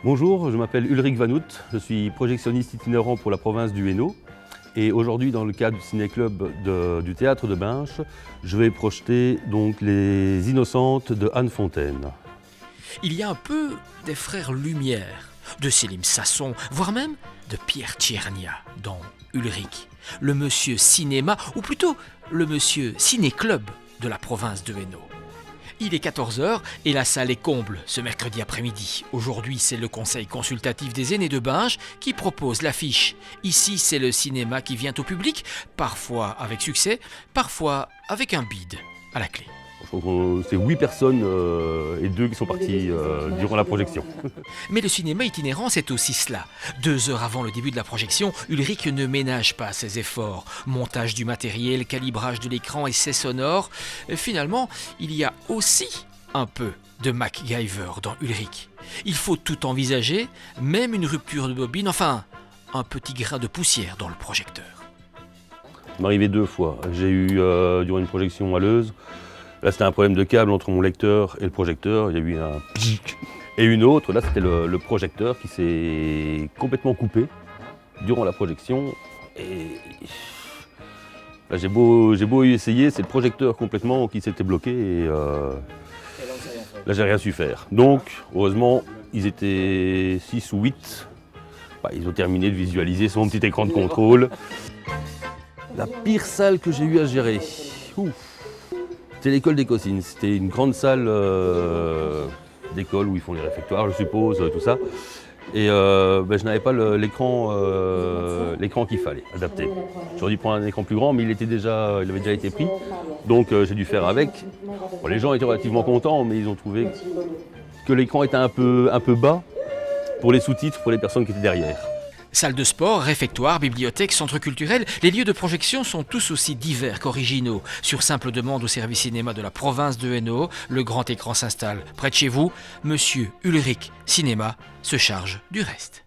Bonjour, je m'appelle Ulrich Van Hout, je suis projectionniste itinérant pour la province du Hainaut. Et aujourd'hui, dans le cadre du ciné-club du théâtre de Binche, je vais projeter donc Les Innocentes de Anne Fontaine. Il y a un peu des frères Lumière, de Célim Sasson, voire même de Pierre Tchernia dans Ulrich, le monsieur cinéma, ou plutôt le monsieur ciné-club de la province de Hainaut. Il est 14h et la salle est comble ce mercredi après-midi. Aujourd'hui, c'est le conseil consultatif des aînés de Binche qui propose l'affiche. Ici, c'est le cinéma qui vient au public, parfois avec succès, parfois avec un bide à la clé. C'est 8 personnes et 2 qui sont partis durant la projection. Mais le cinéma itinérant, c'est aussi cela. 2 heures avant le début de la projection, Ulrich ne ménage pas ses efforts. Montage du matériel, calibrage de l'écran, essais sonores. Finalement, il y a aussi un peu de MacGyver dans Ulrich. Il faut tout envisager, même une rupture de bobine, enfin, un petit grain de poussière dans le projecteur. Ça m'est arrivé 2 fois. J'ai eu, durant une projection à Leuze, là, c'était un problème de câble entre mon lecteur et le projecteur. Il y a eu un pic. Et une autre, là, c'était le projecteur qui s'est complètement coupé durant la projection. Et là, j'ai beau essayer, c'est le projecteur complètement qui s'était bloqué. Et là, j'ai rien su faire. Donc, heureusement, ils étaient 6 ou 8. Ils ont terminé de visualiser sur mon petit écran de contrôle. La pire salle que j'ai eu à gérer. Ouf. C'était l'école des Cossines. C'était une grande salle d'école où ils font les réfectoires, je suppose, tout ça. Et je n'avais pas l'écran qu'il fallait, adapté. J'aurais dû prendre un écran plus grand, mais il avait déjà été pris. Donc j'ai dû faire avec. Bon, les gens étaient relativement contents, mais ils ont trouvé que l'écran était un peu bas pour les sous-titres, pour les personnes qui étaient derrière. Salle de sport, réfectoire, bibliothèque, centre culturel, les lieux de projection sont tous aussi divers qu'originaux. Sur simple demande au service cinéma de la province de Hainaut, le grand écran s'installe près de chez vous. Monsieur Ulrich Cinéma se charge du reste.